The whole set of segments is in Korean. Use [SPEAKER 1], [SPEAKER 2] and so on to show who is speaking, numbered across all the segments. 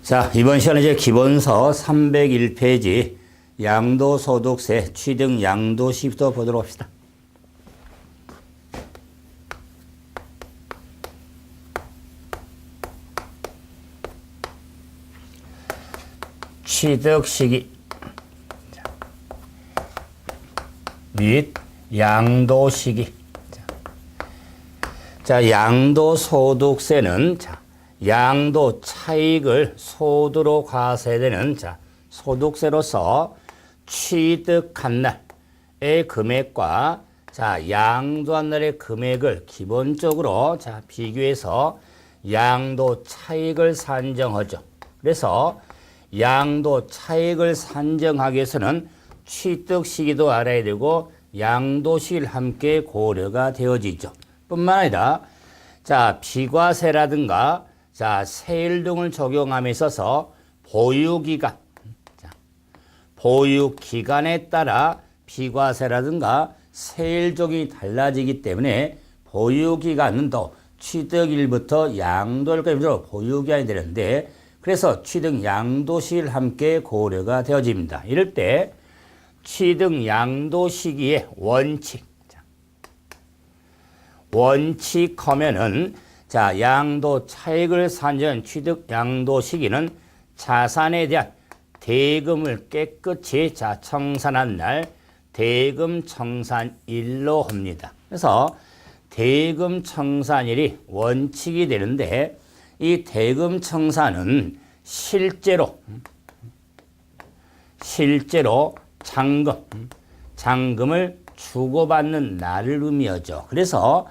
[SPEAKER 1] 자, 이번 시간에 이제 기본서 301페이지 양도소득세 취득 양도시부터 보도록 합시다. 취득시기 및 양도시기. 자, 양도소득세는 양도 차익을 소득으로 과세되는 소득세로서 취득한 날의 금액과 양도한 날의 금액을 기본적으로 비교해서 양도 차익을 산정하죠. 그래서 양도 차익을 산정하기 위해서는 취득 시기도 알아야 되고 양도 시기를 함께 고려가 되어지죠. 뿐만 아니라 비과세라든가 세일 등을 적용함에 있어서 보유기간에 따라 비과세라든가 세일 적용이 달라지기 때문에 보유기간은 또 취득일부터 양도일까지 보유기간이 되는데, 그래서 취득 양도 시기를 함께 고려가 되어집니다. 이럴 때 취득 양도 시기의 원칙하면은 양도 차익을 산정한 취득 양도 시기는 자산에 대한 대금을 깨끗이 청산한 날 대금 청산일로 합니다. 그래서 대금 청산일이 원칙이 되는데, 이 대금 청산은 실제로 잔금을 주고받는 날을 의미하죠. 그래서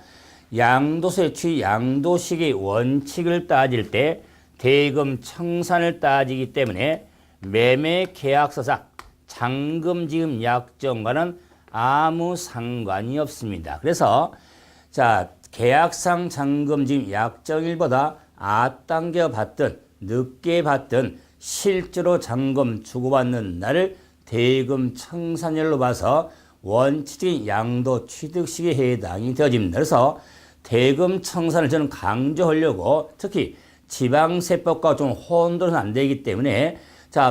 [SPEAKER 1] 양도세 취 양도시기 원칙을 따질 때 대금 청산을 따지기 때문에 매매 계약서상 잔금 지급 약정과는 아무 상관이 없습니다. 그래서 계약상 잔금 지급 약정일보다 앞당겨 받든 늦게 받든 실제로 잔금 주고받는 날을 대금 청산일로 봐서 원칙적인 양도 취득 시기에 해당이 되어집니다. 그래서 대금 청산을 저는 강조하려고, 특히 지방세법과 좀 혼돈은 안 되기 때문에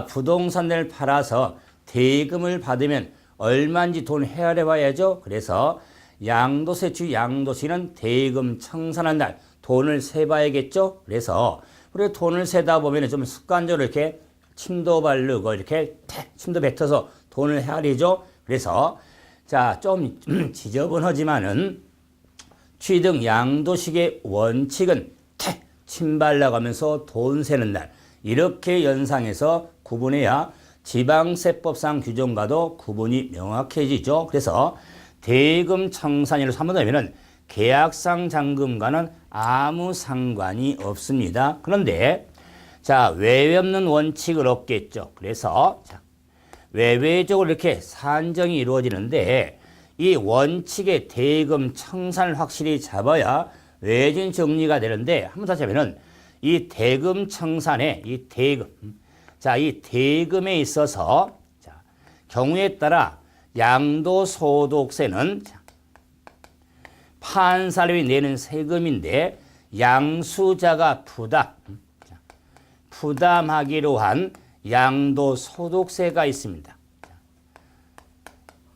[SPEAKER 1] 부동산을 팔아서 대금을 받으면 얼마인지 돈 헤아려 봐야죠. 그래서 양도세 취 양도시는 대금 청산한 날 돈을 세봐야겠죠. 그래서 우리가 돈을 세다 보면 좀 습관적으로 이렇게 침도 바르고 이렇게 침도 뱉어서 돈을 헤아리죠. 그래서 좀 지저분하지만은 취득 양도식의 원칙은 침 발라가면서 돈 세는 날, 이렇게 연상해서 구분해야 지방세법상 규정과도 구분이 명확해지죠. 그래서 대금 청산일로 삼는다면은 계약상 잔금과는 아무 상관이 없습니다. 그런데 외외 없는 원칙을 얻겠죠. 그래서 외외적으로 이렇게 산정이 이루어지는데, 이 원칙의 대금 청산을 확실히 잡아야 외진 정리가 되는데, 한번 다시 하면은 이 대금 청산의 이 대금에 있어서 경우에 따라 양도소득세는 판사람이 내는 세금인데 양수자가 부담하기로 한 양도소득세가 있습니다.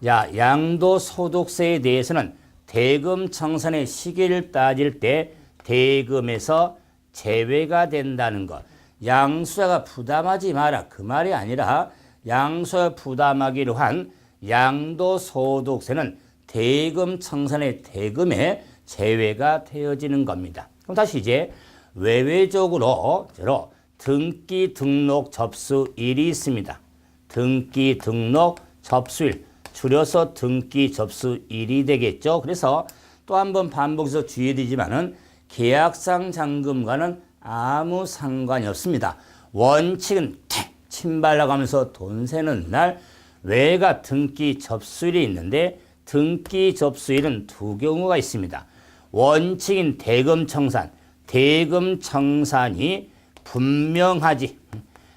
[SPEAKER 1] 양도소득세에 대해서는 대금 청산의 시기를 따질 때 대금에서 제외가 된다는 것. 양수자가 부담하지 마라, 그 말이 아니라 양수자가 부담하기로 한 양도소득세는 대금 청산의 대금에 제외가 되어지는 겁니다. 그럼 다시 이제 외외적으로 등기 등록 접수일이 있습니다. 등기 등록 접수일, 줄여서 등기 접수일이 되겠죠. 그래서 또 한 번 반복해서 주의드리지만은 계약상 잔금과는 아무 상관이 없습니다. 원칙은 침 발라가면서 돈 세는 날 외가 등기 접수일이 있는데, 등기 접수일은 두 경우가 있습니다. 원칙인 대금 청산이 분명하지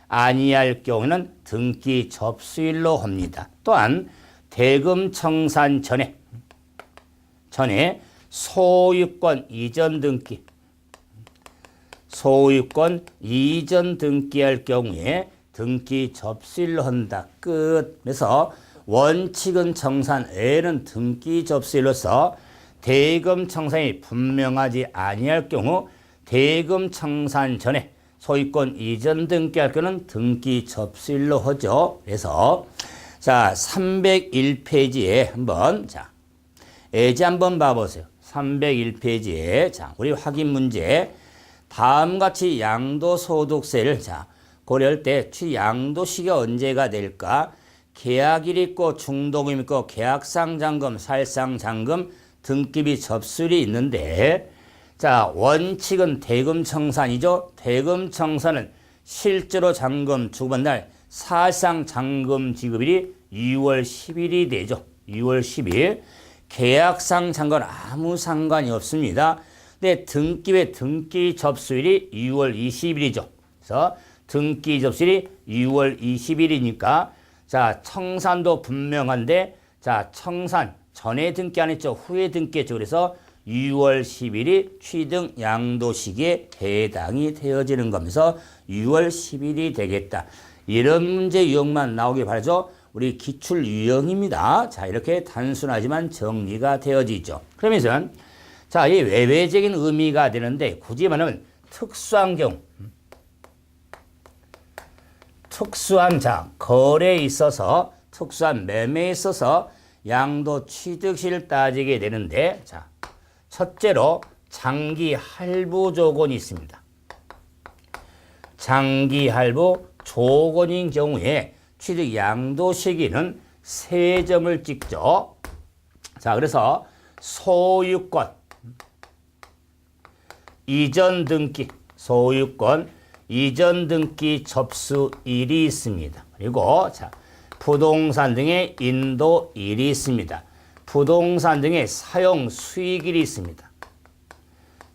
[SPEAKER 1] 아니할 경우는 등기 접수일로 합니다. 또한 대금 청산 전에 소유권 이전 등기, 소유권 이전 등기할 경우에 등기 접수일로 한다. 끝. 그래서 원칙은 청산, L은 등기 접수일로서 대금 청산이 분명하지 아니할 경우 대금 청산 전에 소유권 이전 등기할 경우는 등기 접수일로 하죠. 그래서 자 301페이지에 한번 자 예제 한번 봐보세요. 301페이지에 자 우리 확인 문제 다음같이 양도소득세를 자 고려할 때 양도시기가 언제가 될까? 계약일 있고 중도금 있고 계약상장금, 살상장금, 등기비 접수일이 있는데 자 원칙은 대금청산이죠. 대금청산은 실제로 잔금 주고받은 날 사실상장금 지급일이 6월 10일이 되죠. 6월 10일. 계약상 잔금은 아무 상관이 없습니다. 근데 등기의 등기 접수일이 6월 20일이죠. 그래서 등기 접수일이 6월 20일이니까 자 청산도 분명한데 자 청산 전에 등기 안 했죠. 후에 등기했죠. 그래서 6월 10일이 취등 양도시기에 해당이 되어지는 거면서 6월 10일이 되겠다. 이런 문제 유형만 나오길 바라죠. 우리 기출 유형입니다. 자 이렇게 단순하지만 정리가 되어지죠. 그러면서 자 이 외외적인 의미가 되는데 굳이 말하면 특수한 경우 특수한 자 거래에 있어서 특수한 매매에 있어서 양도 취득시를 따지게 되는데 자 첫째로 장기 할부 조건이 있습니다. 장기 할부 조건인 경우에 취득 양도 시기는 3점을 찍죠. 자 그래서 소유권 이전 등기 소유권 이전 등기 접수일이 있습니다. 그리고 자 부동산 등의 인도일이 있습니다. 부동산 등의 사용 수익일이 있습니다.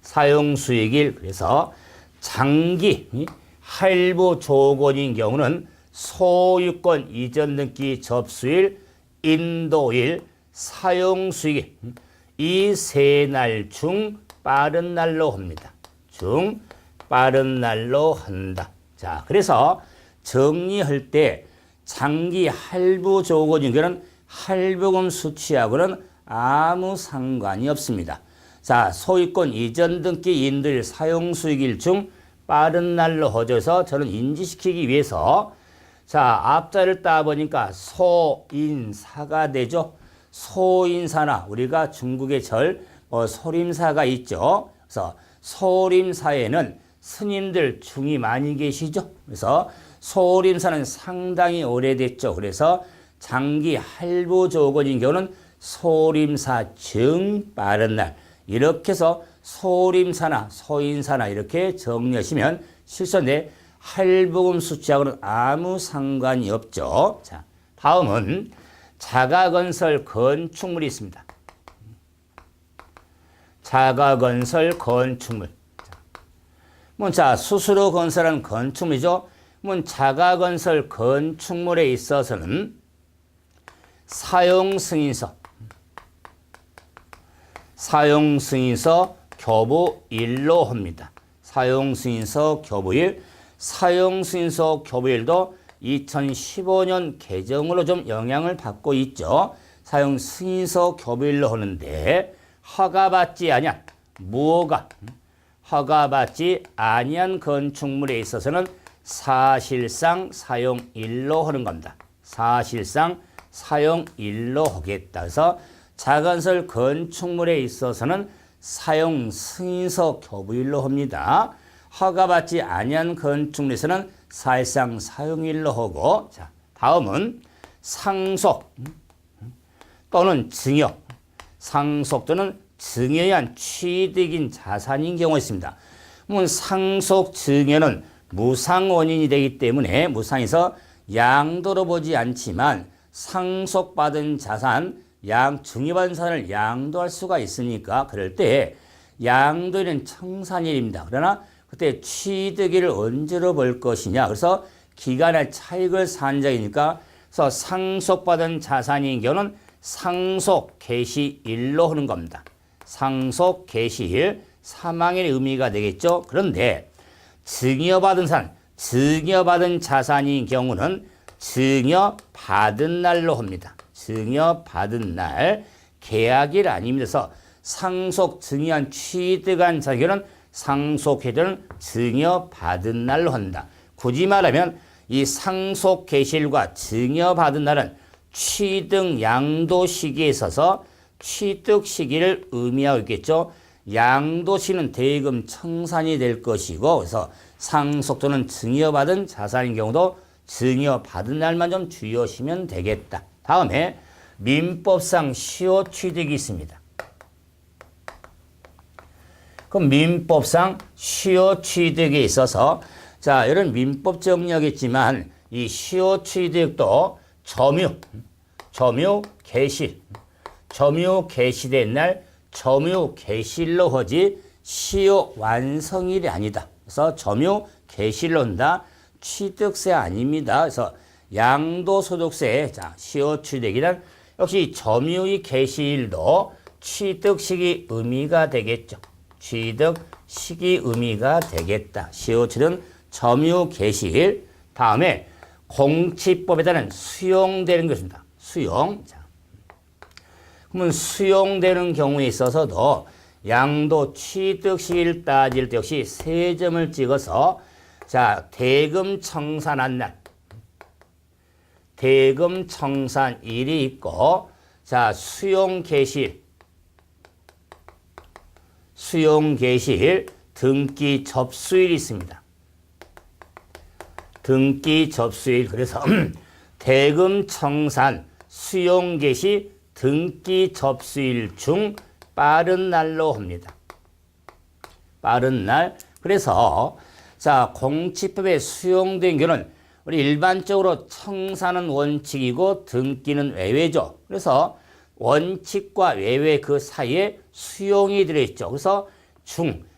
[SPEAKER 1] 사용 수익일. 그래서 장기 할부 조건인 경우는 소유권 이전 등기 접수일, 인도일, 사용 수익일 이 세 날 중 빠른 날로 합니다. 중 빠른 날로 한다. 자, 그래서 정리할 때 장기 할부 조건인 경우는 할부금 수취하고는 아무 상관이 없습니다. 자, 소유권 이전 등기 인도일 사용 수익일 중 빠른 날로 허져서 저는 인지시키기 위해서 자, 앞자를 따보니까 소인사가 되죠. 소인사나 우리가 중국의 소림사가 있죠. 그래서 소림사에는 스님들 중이 많이 계시죠. 그래서 소림사는 상당히 오래됐죠. 그래서 장기 할부 조건인 경우는 소림사 중 빠른 날 이렇게 해서 소림사나 소인사나 이렇게 정리하시면 실선에 할부금 수취하고는 아무 상관이 없죠. 자, 다음은 자가건설 건축물이 있습니다. 자가건설 건축물. 자, 스스로 건설한 건축물이죠. 자가건설 건축물에 있어서는 사용승인서 교부일로 합니다. 사용승인서 교부일. 사용승인서 교부일도 2015년 개정으로 좀 영향을 받고 있죠. 사용승인서 교부일로 하는데 허가받지 아니한 무허가 허가받지 아니한 건축물에 있어서는 사실상 사용일로 하는 겁니다. 사실상 사용일로 하겠다. 그래서 자가건설 건축물에 있어서는 사용승인서 교부일로 합니다. 허가받지 아니한 건축물에서는 사실상 사용일로 하고 자 다음은 상속 또는 증여 상속 또는 증여에 의한 취득인 자산인 경우가 있습니다. 상속 증여는 무상 원인이 되기 때문에 무상에서 양도로 보지 않지만 상속받은 자산 증여받은 자산을 양도할 수가 있으니까 그럴 때 양도일은 청산일입니다. 그러나 그때 취득일을 언제로 볼 것이냐. 그래서 기간의 차익을 산정이니까 그래서 상속받은 자산인 경우는 상속 개시일로 하는 겁니다. 상속 개시일 사망일의 의미가 되겠죠. 그런데 증여받은 자산인 경우는 증여받은 날로 합니다. 증여받은 날, 계약일 아닙니다. 그래서 상속 증여한 취득한 자격은 상속회전을 증여받은 날로 한다. 굳이 말하면 이 상속 개시일과 증여받은 날은 취득 양도 시기에 있어서 취득 시기를 의미하고 있겠죠. 양도 시는 대금 청산이 될 것이고, 그래서 상속 또는 증여받은 자산인 경우도 증여받은 날만 좀 주의하시면 되겠다. 다음에 민법상 시효 취득이 있습니다. 그럼 민법상 시효 취득에 있어서 자, 이런 민법 정리하겠지만 이 시효 취득도 점유 개시된 날 점유 개시일로 하지 시효 완성일이 아니다. 그래서 점유 개시일로 한다. 취득세 아닙니다. 그래서 양도소득세, 자, 시효 취득이란 역시 점유의 개시일도 취득 시기 의미가 되겠죠. 취득 시기 의미가 되겠다. 시효 취득은 점유 개시일. 다음에 공치법에 따른 수용되는 것입니다. 수용. 자, 그러면 수용되는 경우에 있어서도 양도 취득 시일 따질 때 역시 세 점을 찍어서 자, 대금 청산한 날, 대금 청산일이 있고, 자, 수용 개시일, 등기 접수일이 있습니다. 등기 접수일. 그래서 대금 청산, 수용 개시, 등기 접수일 중 빠른 날로 합니다. 빠른 날. 그래서 자, 공치법에 수용된 경우는 우리 일반적으로 청산은 원칙이고 등기는 외외죠. 그래서 원칙과 외외 그 사이에 수용이 들어있죠. 그래서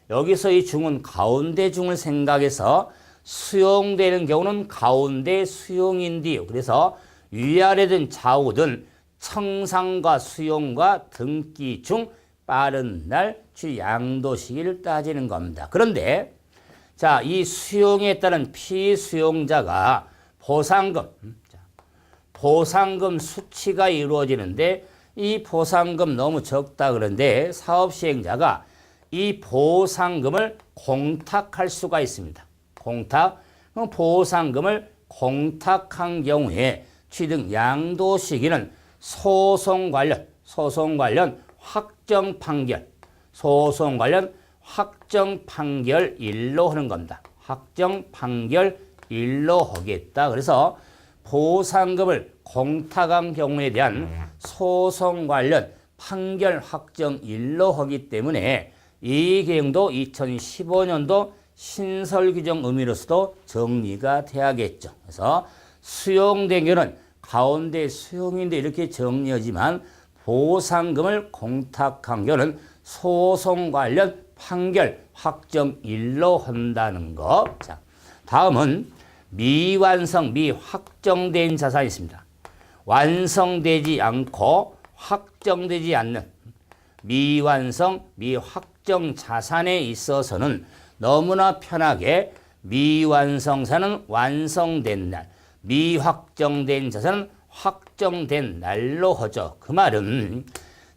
[SPEAKER 1] 여기서 이 중은 가운데 중을 생각해서 수용되는 경우는 가운데 수용인데요. 그래서 위아래든 좌우든 청산과 수용과 등기 중 빠른 날 양도 시기를 따지는 겁니다. 그런데 자, 이 수용에 따른 피수용자가 보상금 수취가 이루어지는데 이 보상금 너무 적다 그런데 사업 시행자가 이 보상금을 공탁할 수가 있습니다. 보상금을 공탁한 경우에 취득 양도 시기는 소송 관련 확정 판결일로 하는 겁니다. 확정 판결일로 하겠다. 그래서 보상금을 공탁한 경우에 대한 소송 관련 판결 확정일로 하기 때문에 이 개정도 2015년도 신설 규정 의미로서도 정리가 돼야겠죠. 그래서 수용된 경우는 가운데 수용인데 이렇게 정리하지만 보상금을 공탁한 경우는 소송 관련 판결 확정일로 한다는 거. 자, 다음은 미확정된 자산이 있습니다. 완성되지 않고 확정되지 않는 미확정 자산에 있어서는 너무나 편하게 미완성사는 완성된 날, 미확정된 자산은 확정된 날로 하죠. 그 말은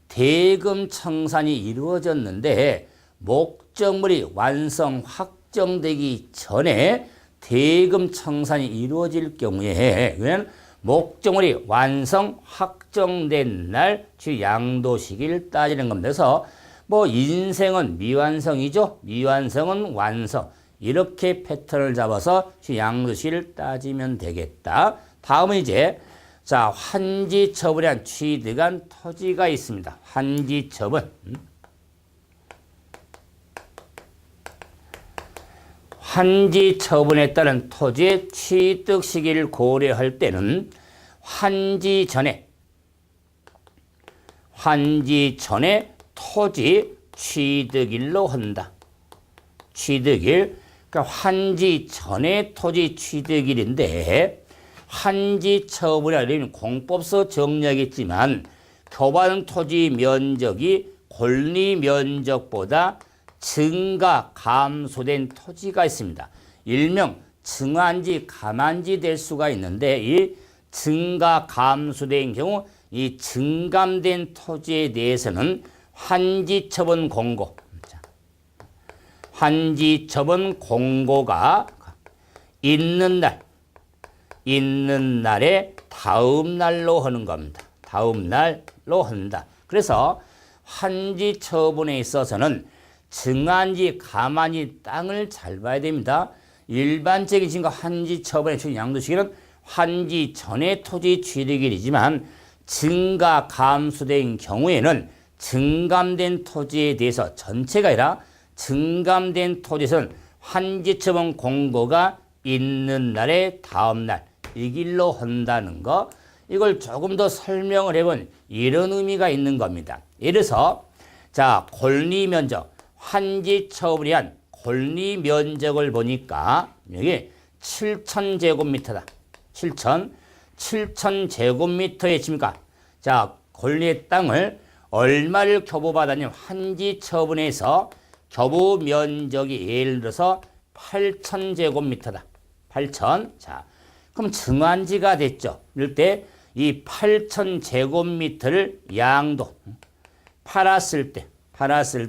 [SPEAKER 1] 대금 청산이 이루어졌는데 목적물이 완성 확정되기 전에 대금 청산이 이루어질 경우에 목적물이 완성 확정된 날 양도 시기를 따지는 겁니다. 그래서 인생은 미완성이죠. 미완성은 완성. 이렇게 패턴을 잡아서 양도 시기를 따지면 되겠다. 다음은 이제 자, 환지 처분에 취득한 토지가 있습니다. 환지 처분. 환지 처분에 따른 토지의 취득 시기를 고려할 때는 환지 전에 토지 취득일로 한다. 취득일. 그러니까 환지 전에 토지 취득일인데 환지 처분이라는 공법서 정리하겠지만 교반 토지 면적이 권리 면적보다 증가 감소된 토지가 있습니다. 일명 증한지, 감한지 될 수가 있는데 이 증가 감수된 경우 이 증감된 토지에 대해서는 환지처분 공고, 환지처분 공고가 있는 날에 다음 날로 하는 겁니다. 다음 날로 한다. 그래서 환지 처분에 있어서는 증한지, 감한지 땅을 잘 봐야 됩니다. 일반적인 증가 환지 처분의 주 양도시기는 환지 전의 토지 취득일이지만 증가 감수된 경우에는 증감된 토지에 대해서 전체가 아니라 증감된 토지에서는 환지 처분 공고가 있는 날에 다음 날 이 길로 한다는 거, 이걸 조금 더 설명을 해본 이런 의미가 있는 겁니다. 예를 들어서 자, 권리면적, 환지 처분이 한 권리면적을 보니까 여기 7,000제곱미터다. 7,000제곱미터에 칩니까? 자, 권리의 땅을 얼마를 교부받았냐면 환지 처분에서 교부 면적이 예를 들어서 8,000제곱미터다. 8,000. 자, 그럼 증한지가 됐죠. 이럴 때 이 8,000제곱미터를 양도 팔았을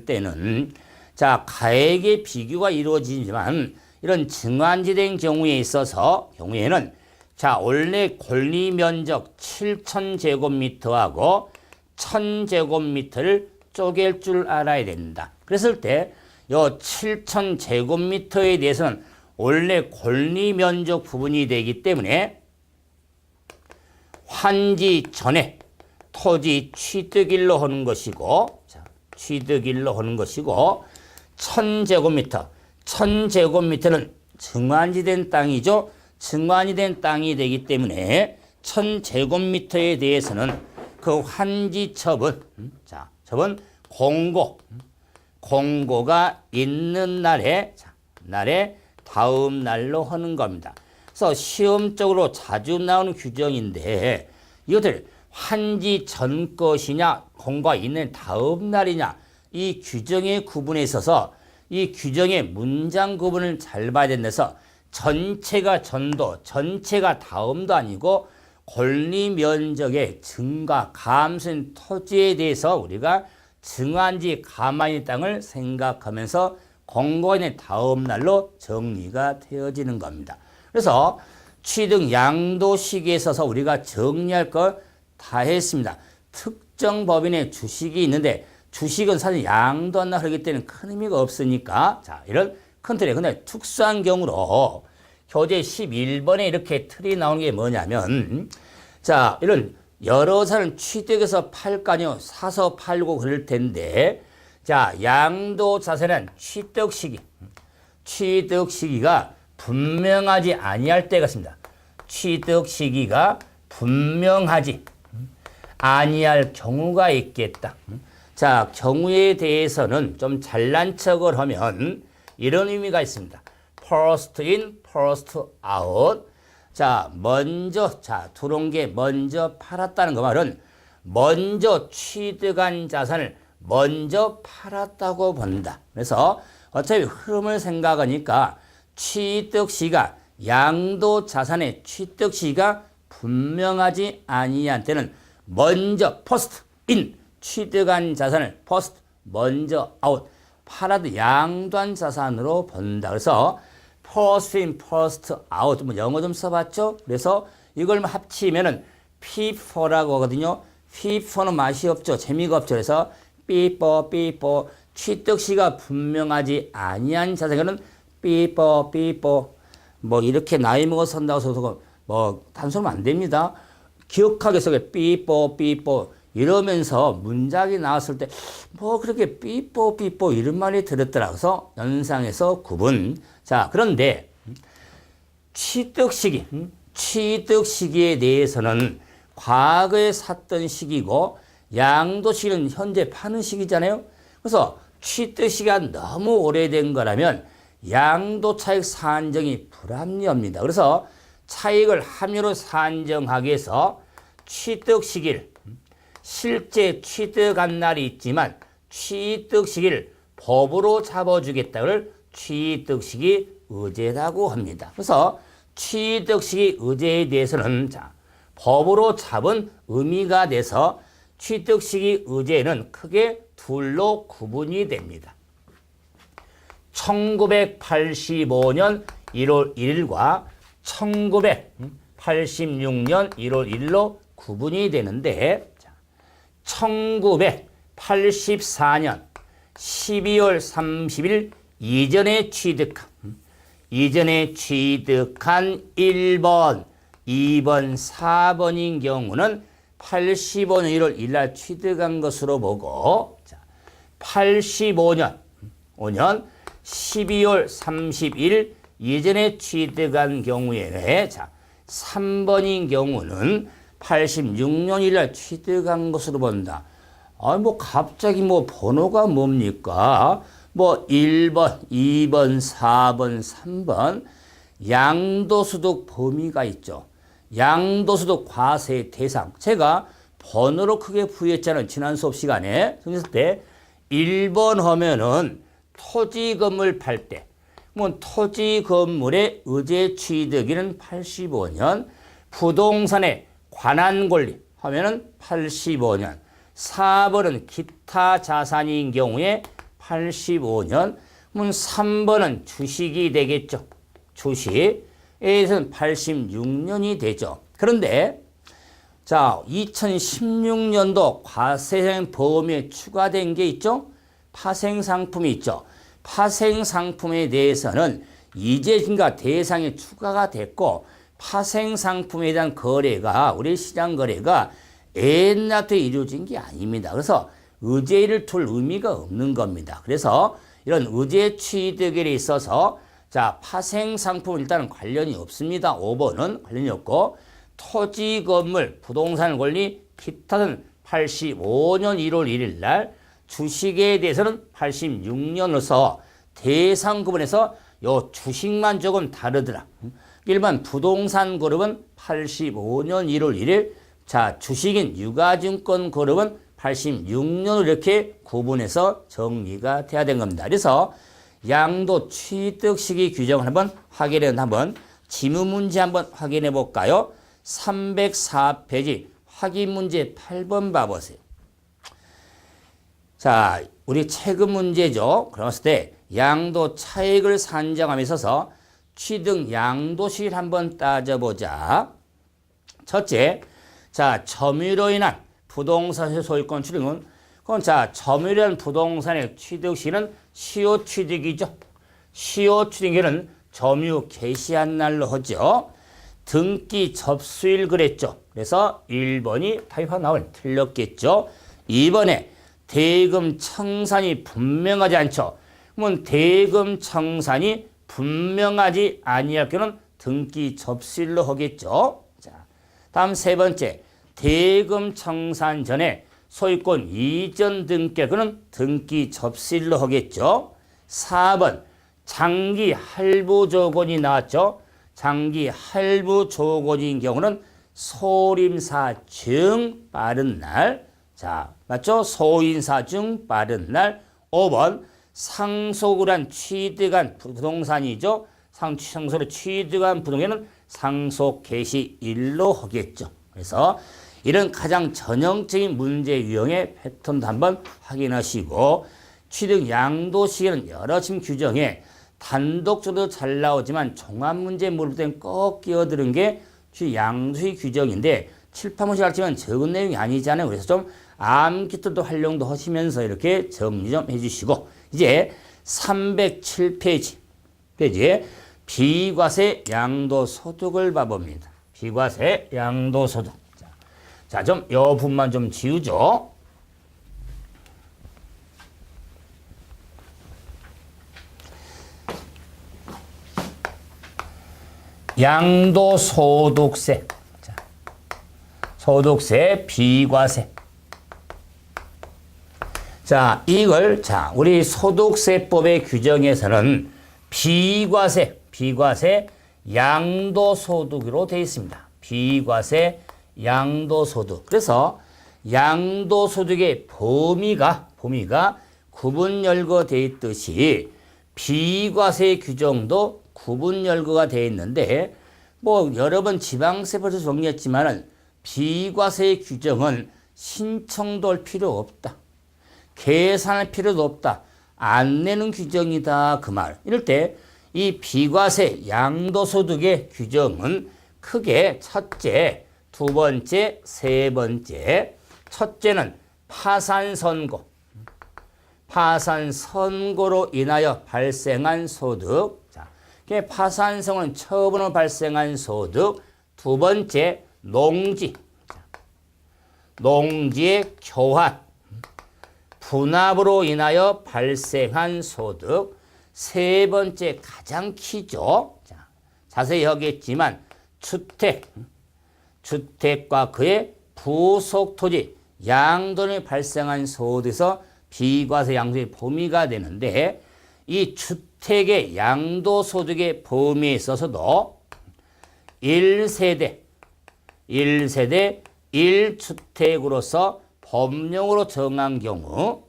[SPEAKER 1] 때는 자, 가액의 비교가 이루어지지만 이런 증한지된 경우에 있어서 경우에는 자, 원래 권리 면적 7,000제곱미터하고 1,000제곱미터를 쪼갤 줄 알아야 된다. 그랬을 때 요 7,000제곱미터에 대해서는 원래 권리 면적 부분이 되기 때문에 환지 전에 토지 취득일로 하는 것이고, 자, 취득일로 하는 것이고, 1,000제곱미터는 증환지된 땅이죠. 증환이 땅이 되기 때문에 1,000제곱미터에 대해서는 그 환지 처분, 자, 처분 공고가 있는 날에 다음 날로 하는 겁니다. 그래서 시험적으로 자주 나오는 규정인데 이것들 환지 전 것이냐 공고가 있는 다음 날이냐 이 규정의 구분에 있어서 이 규정의 문장 구분을 잘 봐야 된다서 전체가 전도, 전체가 다음도 아니고 권리 면적의 증가, 감소된 토지에 대해서 우리가 증한지, 감한지 땅을 생각하면서 공고가 있는 다음 날로 정리가 되어지는 겁니다. 그래서 취득 양도 시기에 있어서 우리가 정리할 거 다 했습니다. 특정 법인의 주식이 있는데 주식은 사실 양도 안 나가기 때문에 큰 의미가 없으니까 자, 이런 큰 틀에 근데 특수한 경우로 교재 11번에 이렇게 틀이 나오는 게 뭐냐면 자, 이런 여러 사람 취득해서 팔 거 아니요. 사서 팔고 그럴 텐데 자, 양도 자세는 취득 시기가 분명하지 아니할 때가 있습니다. 취득 시기가 분명하지 아니할 경우가 있겠다. 자, 경우에 대해서는 좀 잘난 척을 하면 이런 의미가 있습니다. first in, first out. 자, 먼저, 자, 들어온 게 먼저 팔았다는 그 말은 먼저 취득한 자산을 먼저 팔았다고 본다. 그래서 어차피 흐름을 생각하니까 취득 시가 양도 자산의 취득 시가 분명하지 아니한 때는 먼저 first in 취득한 자산을 first 먼저 out 팔아도 양도한 자산으로 본다. 그래서 first in first out 뭐 영어 좀 써봤죠? 그래서 이걸 합치면은 P4라고 하거든요. P4는 맛이 없죠. 재미가 없죠. 그래서 삐뽀 취득 시가 분명하지 아니한 자산은 삐뽀 뭐 이렇게 나이 먹어서 산다고 해서 뭐 단순하면 안 됩니다. 기억하게 해서 삐뽀 이러면서 문장이 나왔을 때 뭐 그렇게 삐뽀 이런 말이 들었더라. 그래서 연상에서 구분. 자, 그런데 취득 시기에 대해서는 과거에 샀던 시기고 양도 시기는 현재 파는 시기잖아요. 그래서 취득 시기가 너무 오래된 거라면 양도 차익 산정이 불합리합니다. 그래서 차익을 함유로 산정하기 위해서 취득 시기를 실제 취득한 날이 있지만 취득 시기를 법으로 잡아주겠다를 취득 시기 의제라고 합니다. 그래서 취득시기 의제에 대해서는 자, 법으로 잡은 의미가 돼서 취득시기 의제는 크게 둘로 구분이 됩니다. 1985년 1월 1일과 1986년 1월 1일로 구분이 되는데 1984년 12월 30일 이전에 취득한 1번, 2번, 4번인 경우는 85년 1월 1일 취득한 것으로 보고 85년 12월 30일 이전에 취득한 경우에 3번인 경우는 86년 1일 취득한 것으로 본다. 갑자기 번호가 뭡니까? 1번, 2번, 4번, 3번 양도소득 범위가 있죠. 양도소득 과세 대상. 제가 번호로 크게 부여했잖아요. 지난 수업 시간에. 그랬을 때 1번 하면은 토지 건물 팔 때. 토지 건물의 의제 취득일은 85년. 부동산의 관한 권리 하면은 85년. 4번은 기타 자산인 경우에 85년. 3번은 주식이 되겠죠. 주식에서는 86년이 되죠. 그런데 자, 2016년도 과세형 범위에 추가된 게 있죠. 파생상품이 있죠. 파생상품에 대해서는 이제인가 대상에 추가가 됐고 파생상품에 대한 거래가 우리 시장 거래가 옛날부터 이루어진 게 아닙니다. 그래서 의제를 둘 의미가 없는 겁니다. 그래서 이런 의제 취득에 있어서 자, 파생상품은 일단은 관련이 없습니다. 5번은 관련이 없고 토지, 건물, 부동산 권리, 기타는 85년 1월 1일 날 주식에 대해서는 86년으로서 대상 구분에서 요 주식만 조금 다르더라. 일반 부동산 그룹은 85년 1월 1일 자, 주식인 유가증권 그룹은 86년으로 이렇게 구분해서 정리가 돼야 된 겁니다. 그래서 양도 취득 시기 규정을 한번 지문 문제 한번 확인해 볼까요? 304페이지 확인 문제 8번 봐보세요. 자, 우리 최근 문제죠. 그랬을 때 양도 차익을 산정함에 있어서 취득 양도시를 한번 따져보자. 첫째, 자, 점유로 인한 부동산 소유권 취득은 그럼 자, 점유로 인한 부동산의 취득 시는 시효 취득이죠. 시효 취득에는 점유 개시한 날로 하죠. 등기 접수일 그랬죠. 그래서 1번이 타입화 나올 틀렸겠죠. 2번에 대금 청산이 분명하지 않죠. 그러면 대금 청산이 분명하지 아니할 경우는 등기 접수일로 하겠죠. 자, 다음 세 번째, 대금 청산 전에 소유권 이전 등기할 경우는 등기 접수일로 하겠죠. 4번, 장기 할부 조건이 나왔죠. 장기 할부 조건인 경우는 소임사증 빠른 날. 자, 맞죠? 소임사증 빠른 날. 5번, 상속을 한 취득한 부동산이죠. 상속으로 취득한 부동산은 상속 개시일로 하겠죠. 그래서 이런 가장 전형적인 문제 유형의 패턴도 한번 확인하시고 취득 양도 시에는 여러 지금 규정에 단독적으로 잘 나오지만 종합문제 물을 땐 꼭 끼어드는 게 양도시 규정인데 칠판문제 같지만 적은 내용이 아니잖아요. 그래서 좀 암기도 활용도 하시면서 이렇게 정리 좀 해주시고 이제 307페이지에 비과세 양도소득을 봐봅니다. 비과세 양도소득. 자, 좀 여분만 좀 지우죠. 양도소득세. 자, 소득세, 비과세. 자, 이걸, 자, 우리 소득세법의 규정에서는 비과세 양도소득으로 되어 있습니다. 비과세 양도소득. 그래서 양도소득의 범위가 구분 열거 되어 있듯이 비과세 규정도 구분열거가 되어 있는데 뭐 여러 번 지방세법에서 정리했지만은 비과세의 규정은 신청도 할 필요 없다. 계산할 필요도 없다. 안 내는 규정이다. 그 말. 이럴 때 이 비과세 양도소득의 규정은 크게 첫째, 두 번째, 세 번째. 첫째는 파산선고. 파산선고로 인하여 발생한 소득. 자, 파산선고는 처분으로 발생한 소득. 두 번째, 농지. 농지의 교환. 분합으로 인하여 발생한 소득. 세 번째 가장 키죠. 자, 자세히 하겠지만 주택과 그의 부속 토지, 양도에 발생한 소득에서 비과세 양도의 범위가 되는데 이 주택의 양도소득의 범위에 있어서도 1세대 1주택으로서 법령으로 정한 경우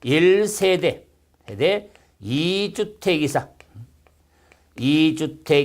[SPEAKER 1] 1세대 2주택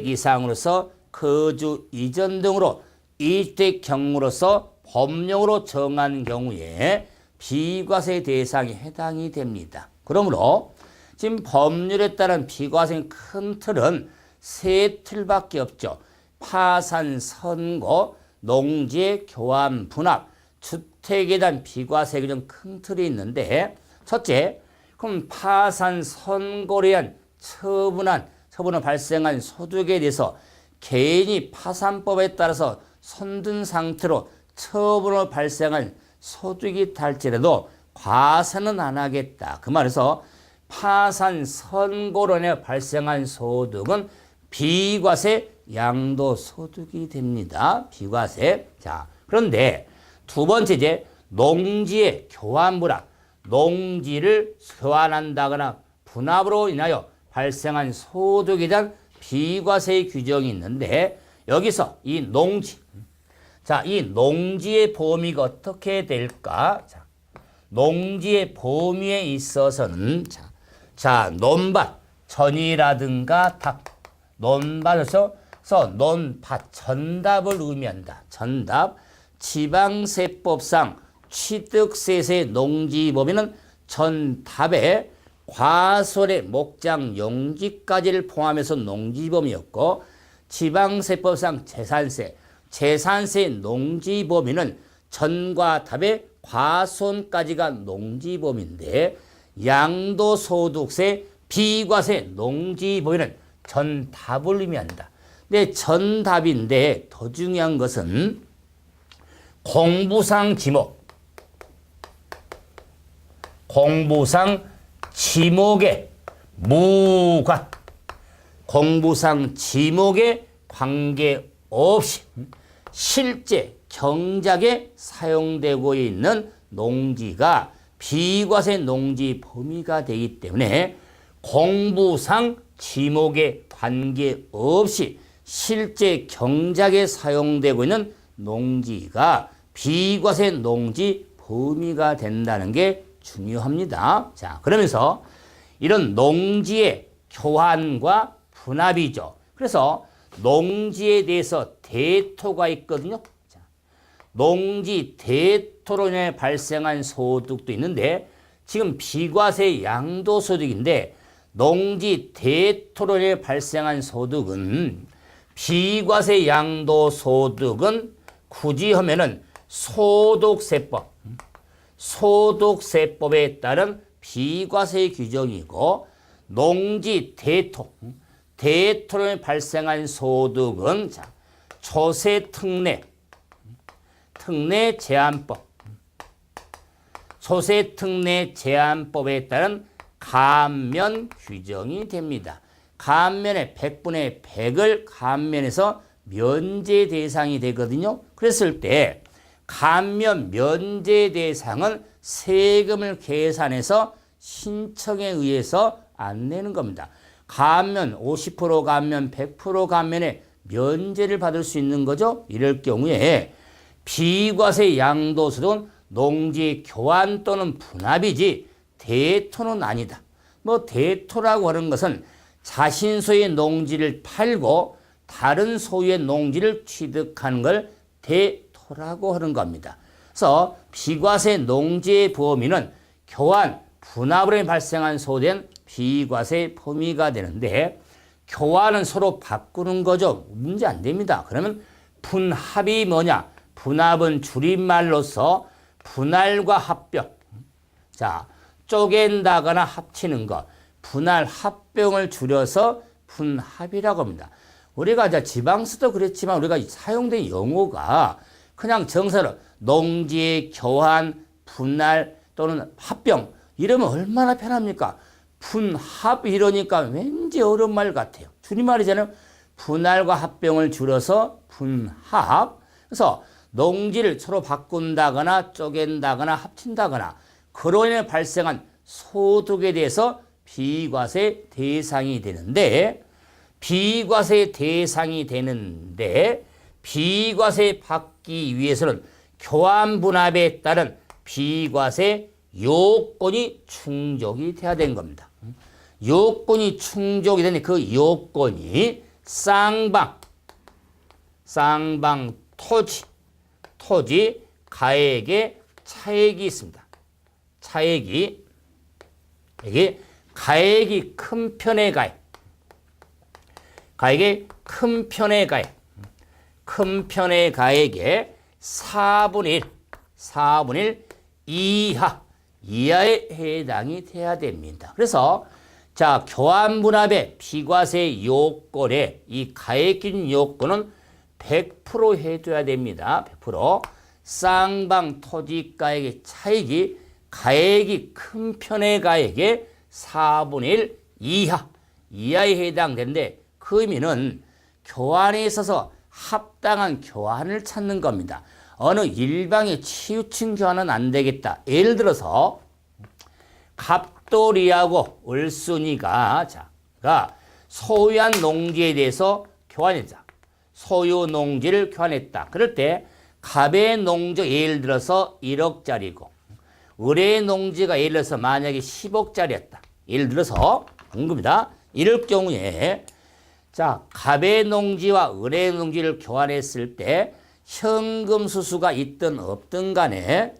[SPEAKER 1] 이상으로서 거주 이전 등으로 2주택 경우로서 법령으로 정한 경우에 비과세 대상에 해당이 됩니다. 그러므로 지금 법률에 따른 비과세의 큰 틀은 세 틀밖에 없죠. 파산, 선고, 농지의 교환, 분합, 주택에 대한 비과세 규정 큰 틀이 있는데 첫째, 그럼 파산, 선고에 의한 처분으로 발생한 소득에 대해서 개인이 파산법에 따라서 손든 상태로 처분으로 발생한 소득이 탈지라도 과세는 안 하겠다. 그 말에서 파산, 선고로 인해 발생한 소득은 비과세 양도소득이 됩니다. 비과세. 자, 그런데 두 번째 이제 농지의 교환분합. 농지를 교환한다거나 분합으로 인하여 발생한 소득에 대한 비과세의 규정이 있는데 여기서 이 농지. 자, 이 농지의 범위가 어떻게 될까? 자, 농지의 범위에 있어서는 논밭, 전이라든가 답, 논밭에서 논밭, 전답을 의미한다. 전답, 지방세법상 취득세세 농지 범위는 전답에 과설의 목장 용지까지를 포함해서 농지 범위였고 지방세법상 재산세 농지 범위는 전과 답의 과손까지가 농지 범위인데 양도소득세 비과세 농지 범위는 전답을 의미한다. 근데 전답인데 더 중요한 것은 공부상 지목에 무관, 공부상 지목에 관계없이 실제 경작에 사용되고 있는 농지가 비과세 농지 범위가 되기 때문에 공부상 지목에 관계없이 실제 경작에 사용되고 있는 농지가 비과세 농지 범위가 된다는 게 중요합니다. 자, 그러면서 이런 농지의 교환과 분합이죠. 그래서 농지에 대해서 대토가 있거든요. 자, 농지 대토로 인해 발생한 소득도 있는데 지금 비과세 양도소득인데 농지 대토로 인해 발생한 소득은 비과세 양도소득은 굳이 하면은 소득세법에 따른 비과세 규정이고 농지 대토로 발생한 소득은 조세 특례 제한법 조세 특례 제한법에 따른 감면 규정이 됩니다. 감면의 100분의 100을 감면해서 면제 대상이 되거든요. 그랬을 때 감면 면제 대상은 세금을 계산해서 신청에 의해서 안 내는 겁니다. 감면 50% 감면 100% 감면에 면제를 받을 수 있는 거죠. 이럴 경우에 비과세 양도소득은 농지 교환 또는 분합이지 대토는 아니다. 뭐 대토라고 하는 것은 자신 소유의 농지를 팔고 다른 소유의 농지를 취득하는 걸 대토라고 하는 겁니다. 그래서 비과세 농지의 범위는 교환, 분합으로 인해 발생한 소된 비과세 범위가 되는데 교환은 서로 바꾸는 거죠. 문제 안 됩니다. 그러면 분합이 뭐냐? 분합은 줄임말로서 분할과 합병. 자, 쪼갠다거나 합치는 것. 분할, 합병을 줄여서 분합이라고 합니다. 우리가 지방서도 그랬지만 우리가 사용된 용어가 그냥 정서로 농지의 교환, 분할 또는 합병 이러면 얼마나 편합니까? 분합 이러니까 왠지 어려운 말 같아요. 줄임말이잖아요. 분할과 합병을 줄여서 분합. 그래서 농지를 서로 바꾼다거나 쪼갠다거나 합친다거나 그로 인해 발생한 소득에 대해서 비과세 대상이 되는데 비과세 받기 위해서는 교환분합에 따른 비과세 요건이 충족이 돼야 되는 겁니다. 요건이 충족이 되는 그 요건이 쌍방 토지 가액의 차액이 있습니다. 차액이 이게 가액이 큰 편의 가액의 큰 편의 가액의 4분의 1 이하에 해당이 돼야 됩니다. 그래서 자, 교환분합의 비과세 요건에 이 가액 기준 요건은 100% 해줘야 됩니다. 100%. 쌍방 토지가액의 차익이 가액이 큰 편의 가액의 4분의 1 이하에 해당되는데 그 의미는 교환에 있어서 합당한 교환을 찾는 겁니다. 어느 일방에 치우친 교환은 안 되겠다. 예를 들어서 갑돌이하고 을순이가 소유한 농지에 대해서 교환했다. 소유 농지를 교환했다. 그럴 때 갑의 농지 예를 들어서 1억짜리고 을의 농지가 예를 들어서 만약에 10억짜리였다. 예를 들어서 겁니다. 이럴 경우에 자, 갑의 농지와 을의 농지를 교환했을 때 현금 수수가 있든 없든 간에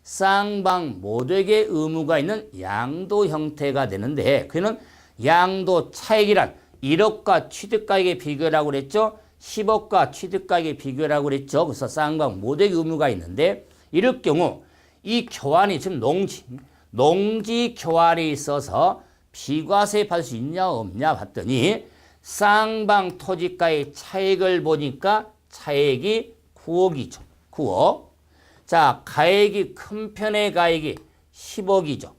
[SPEAKER 1] 쌍방 모두에게 의무가 있는 양도 형태가 되는데 그는 양도 차익이란 1억과 취득가액의 비교라고 그랬죠. 10억과 취득가액의 비교라고 그랬죠. 그래서 쌍방 모두에게 의무가 있는데 이럴 경우 이 교환이 지금 농지 교환에 있어서 비과세 받을 수 있냐 없냐 봤더니 쌍방 토지가의 차액을 보니까 차액이 9억이죠. 9억. 자, 가액이 큰 편의 가액이 10억이죠.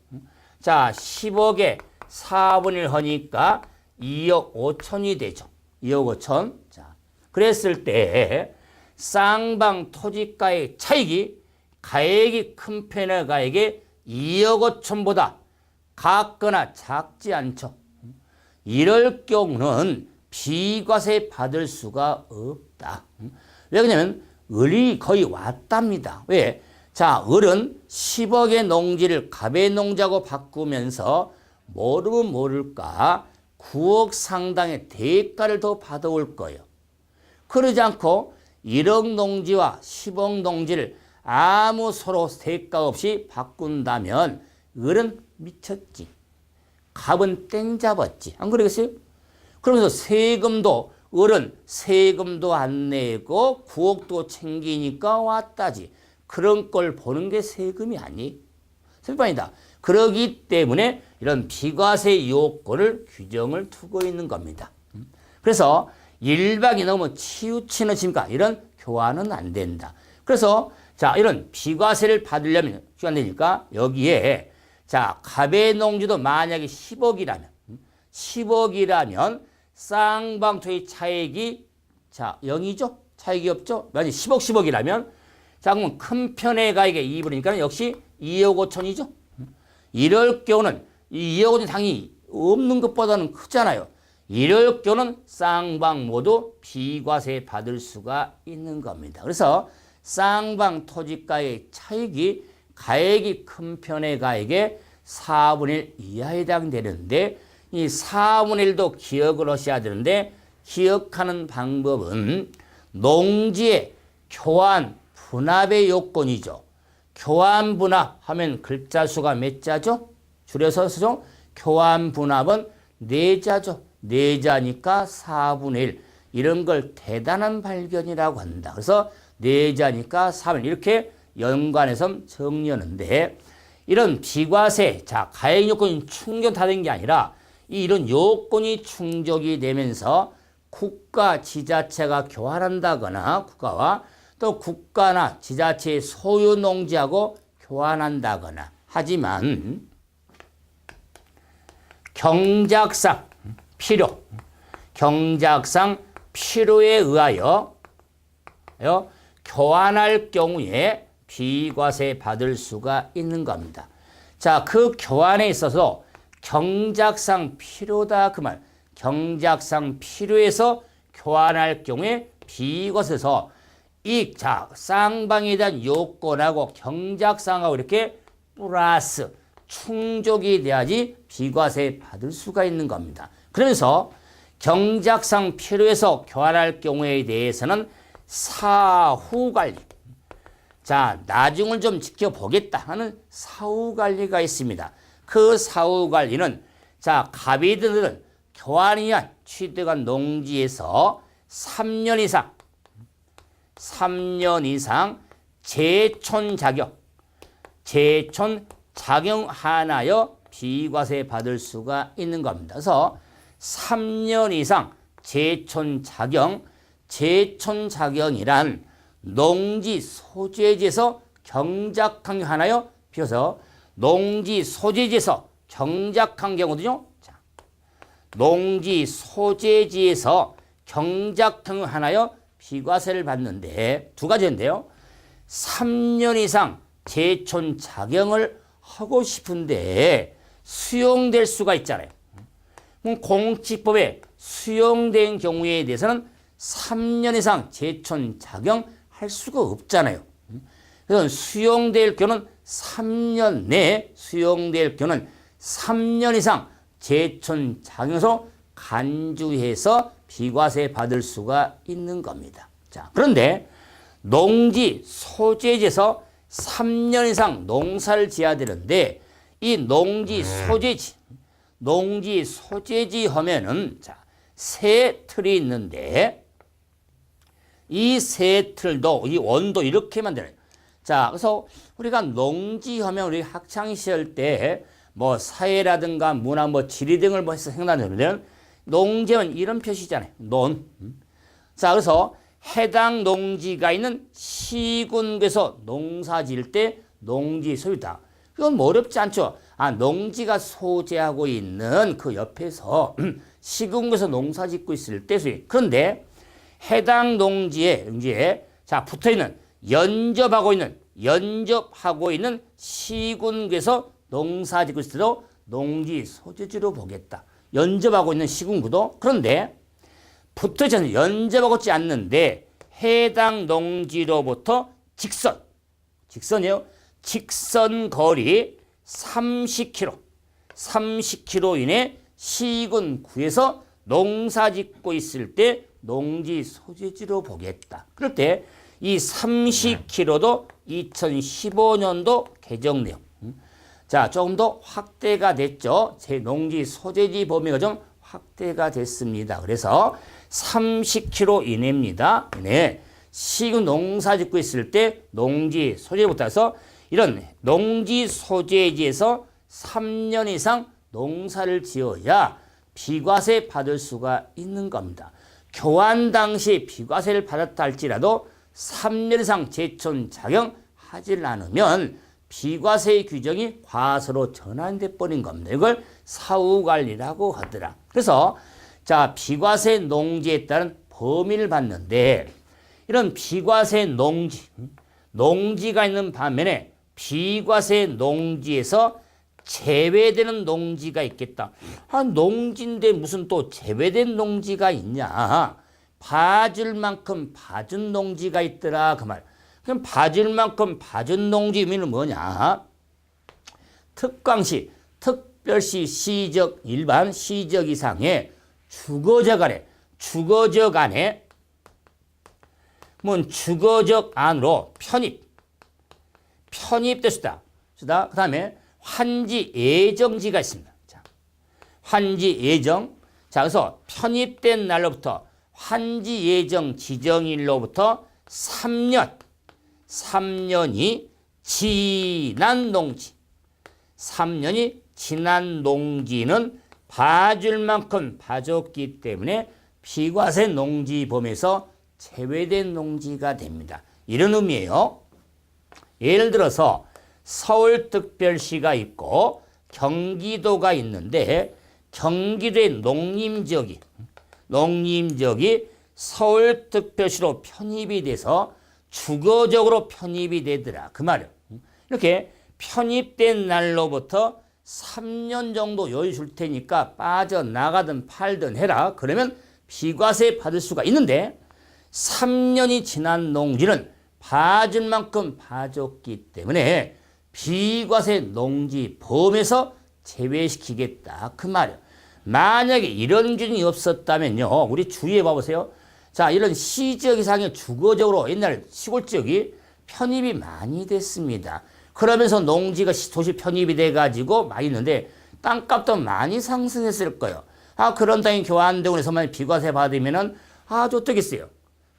[SPEAKER 1] 자, 10억에 4분의 1 하니까 2억 5천이 되죠. 2억 5천. 자, 그랬을 때 쌍방 토지가의 차익이 가액이 큰 편의 가액의 2억 5천보다 같거나 작지 않죠. 이럴 경우는 비과세 받을 수가 없다. 왜 그러냐면 을이 거의 왔답니다. 왜? 자, 을은 10억의 농지를 갑의 농지하고 바꾸면서 모르면 모를까 9억 상당의 대가를 더 받아올 거예요. 그러지 않고 1억 농지와 10억 농지를 아무 서로 대가 없이 바꾼다면 을은 미쳤지. 갑은 땡 잡았지. 안 그러겠어요? 그러면서 세금도 을은 세금도 안 내고 9억도 챙기니까 왔다지. 그런 걸 보는 게 세금이 아니. 세금이다. 그러기 때문에 이런 비과세 요건을 규정을 두고 있는 겁니다. 그래서 일박이 너무 치우치는 심가 이런 교환은 안 된다. 그래서 자, 이런 비과세를 받으려면 안 되니까 여기에 자, 갑의 농지도 만약에 10억이라면 쌍방토의 차액이 자, 0이죠? 차액이 없죠? 만약에 10억이라면 자, 그러면 큰 편의 가액의 2분이니까 역시 2억 5천이죠? 이럴 경우는 이 2억 5천이 당연히 없는 것보다는 크잖아요. 이럴 경우는 쌍방 모두 비과세 받을 수가 있는 겁니다. 그래서 쌍방 토지가의 차익이 가액이 큰 편의 가액의 4분의 1 이하에 해당되는데 이 4분의 1도 기억을 하셔야 되는데 기억하는 방법은 농지의 교환 분합의 요건이죠. 교환 분합 하면 글자 수가 몇 자죠? 줄여서 쓰죠. 교환 분합은 4자죠. 4자니까 4분의 1. 이런 걸 대단한 발견이라고 한다. 그래서 4자니까 4분의 1. 이렇게 연관해서 정리하는데 이런 비과세, 자, 가액 요건이 충족 다 된 게 아니라 이런 요건이 충족이 되면서 국가, 지자체가 교환한다거나 국가와 또 국가나 지자체의 소유 농지하고 교환한다거나 하지만 경작상 필요에 의하여 교환할 경우에 비과세 받을 수가 있는 겁니다. 자, 그 교환에 있어서 경작상 필요다 그 말. 경작상 필요해서 교환할 경우에 비과세에서 자, 쌍방에 대한 요건하고 경작상하고 이렇게 플러스 충족이 돼야지 비과세 받을 수가 있는 겁니다. 그러면서 경작상 필요해서 교환할 경우에 대해서는 사후관리. 자, 나중을 좀 지켜보겠다 하는 사후관리가 있습니다. 그 사후관리는 자, 갑이들은 교환이 위한 취득한 농지에서 3년 이상 제촌 작용하나여 비과세 받을 수가 있는 겁니다. 그래서 3년 이상 제촌 작용이란 농지 소재지에서 경작한 하나여 비로소 농지 소재지에서 경작한 경우도요. 자, 농지 소재지에서 경작한 하나여 비과세를 받는데 두 가지인데요. 3년 이상 제촌 작용을 하고 싶은데 수용될 수가 있잖아요. 공직법에 수용된 경우에 대해서는 3년 이상 제촌 작용할 수가 없잖아요. 그래서 수용될 경우는 3년 내에 수용될 경우는 3년 이상 제촌 작용에서 간주해서 비과세 받을 수가 있는 겁니다. 자, 그런데 농지 소재지에서 3년 이상 농사를 지어야 되는데 이 농지 소재지 하면은 자, 세 틀이 있는데 이 세 틀도 이 원도 이렇게 만들어요. 자, 그래서 우리가 농지 하면 우리 학창 시절 때 뭐 사회라든가 문화 뭐 지리 등을 뭐 해서 생각나는데 농지는 이런 표시잖아요. 자, 그래서 해당 농지가 있는 시군구에서 농사 지을 때 농지 소유다. 그건 뭐 어렵지 않죠. 아, 농지가 소재하고 있는 그 옆에서 시군구에서 농사 짓고 있을 때 소유. 그런데 해당 농지에 자, 붙어 있는 연접하고 있는 시군구에서 농사 짓고 있을 때도 농지 소재지로 보겠다. 연접하고 있는 시군구도. 그런데 붙어있지 않는 연접하고 있지 않는데 해당 농지로부터 직선이에요. 직선 거리 30km 이내 시군구에서 농사 짓고 있을 때 농지 소재지로 보겠다. 그럴 때 이 30km도 2015년도 개정 내용. 자, 조금 더 확대가 됐죠. 제 농지 소재지 범위가 좀 확대가 됐습니다. 그래서 30km 이내입니다. 이내 시군 농사 짓고 있을 때 농지 소재부터 해서 이런 농지 소재지에서 3년 이상 농사를 지어야 비과세 받을 수가 있는 겁니다. 교환 당시 비과세를 받았다 할지라도 3년 이상 제촌 작용하지 않으면 비과세의 규정이 과세로 전환돼 버린 겁니다. 이걸 사후관리라고 하더라. 그래서 자, 비과세 농지에 따른 범위를 봤는데 이런 비과세 농지가 있는 반면에 비과세 농지에서 제외되는 농지가 있겠다. 아, 농지인데 무슨 또 제외된 농지가 있냐. 봐줄 만큼 봐준 농지가 있더라 그 말. 그럼 봐줄 만큼 봐준 농지 의미는 뭐냐. 특광시 특별시, 시적, 일반, 시적 이상의 주거적 안에 주거적 안으로 편입됐다. 그 다음에 환지 예정지가 있습니다. 자, 환지 예정. 자, 그래서 편입된 날로부터 환지 예정 지정일로부터 3년이 지난 농지. 3년이 지난 농지는 봐줄 만큼 봐줬기 때문에 비과세 농지 범위에서 제외된 농지가 됩니다. 이런 의미예요. 예를 들어서 서울특별시가 있고 경기도가 있는데 경기도의 농림지역이 서울특별시로 편입이 돼서 주거적으로 편입이 되더라. 그 말이에요. 이렇게 편입된 날로부터 3년 정도 여유 줄 테니까 빠져나가든 팔든 해라. 그러면 비과세 받을 수가 있는데 3년이 지난 농지는 봐줄 만큼 봐줬기 때문에 비과세 농지 범위에서 제외시키겠다. 그 말이에요. 만약에 이런 기준이 없었다면요. 우리 주의해 봐보세요. 자, 이런 시지역 이상의 주거적으로 옛날 시골지역이 편입이 많이 됐습니다. 그러면서 농지가 도시 편입이 돼가지고 많이 있는데 땅값도 많이 상승했을 거예요. 그런 땅이 교환대원에서만 비과세 받으면은 좋겠어요.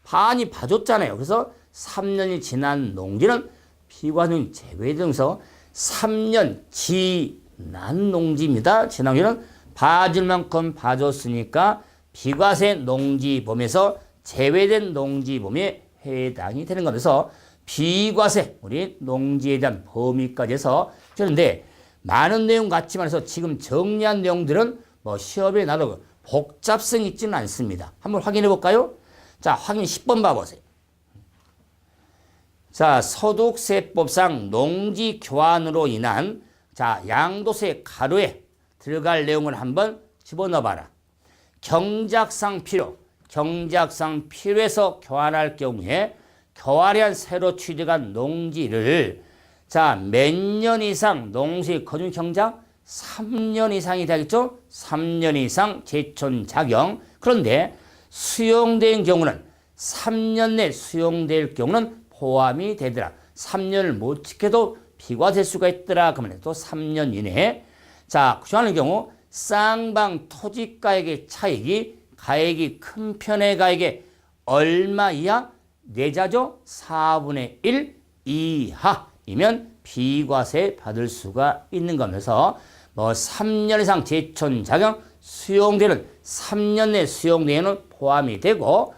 [SPEAKER 1] 반이 봐줬잖아요. 그래서 3년이 지난 농지는 비과세는 제외되면서 3년 지난 농지입니다. 지난 농지는 봐줄 만큼 봐줬으니까 비과세 농지 범위에서 제외된 농지 범위에 해당이 되는 거면서 비과세 우리 농지에 대한 범위까지 해서 주는데 많은 내용 같지만 해서 지금 정리한 내용들은 시험에 나도 복잡성이 있지는 않습니다. 한번 확인해 볼까요? 자, 확인 10번 봐보세요. 자, 소득세법상 농지 교환으로 인한 양도세 가로에 들어갈 내용을 한번 집어넣어 봐라. 경작상 필요해서 교환할 경우에 교환한 새로 취득한 농지를 몇 년 이상 농지에 거주 경작 3년 이상이 되겠죠? 3년 이상 제촌 작용. 그런데 수용된 경우는 3년 내 수용될 경우는 포함이 되더라. 3년을 못 지켜도 비과될 수가 있더라. 그러면 또 3년 이내에 교환하는 경우 쌍방 토지가액의 차익이 가액이 큰 편의 가액의 얼마 이하? 내자죠? 4분의 1 이하이면 비과세 받을 수가 있는 거면서 3년 이상 제촌 작용 수용되는 3년 내 수용되는 포함이 되고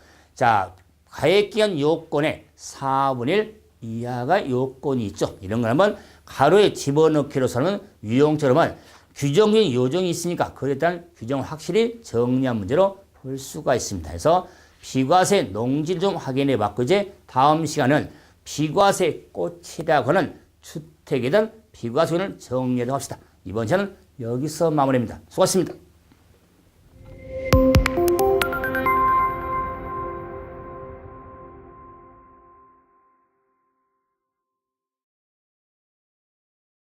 [SPEAKER 1] 가액기한 요건에 4분의 1 이하가 요건이 있죠. 이런 걸 한번 가로에 집어넣기로서는 유형처럼은 규정적인 요정이 있으니까 그에 따른 규정을 확실히 정리한 문제로 볼 수가 있습니다. 그래서 비과세 농지를 좀 확인해 봤고 이제 다음 시간은 비과세 꽃이라고 하는 주택에 대한 비과세를 정리하도록 합시다. 이번 시간은 여기서 마무리합니다. 수고하셨습니다.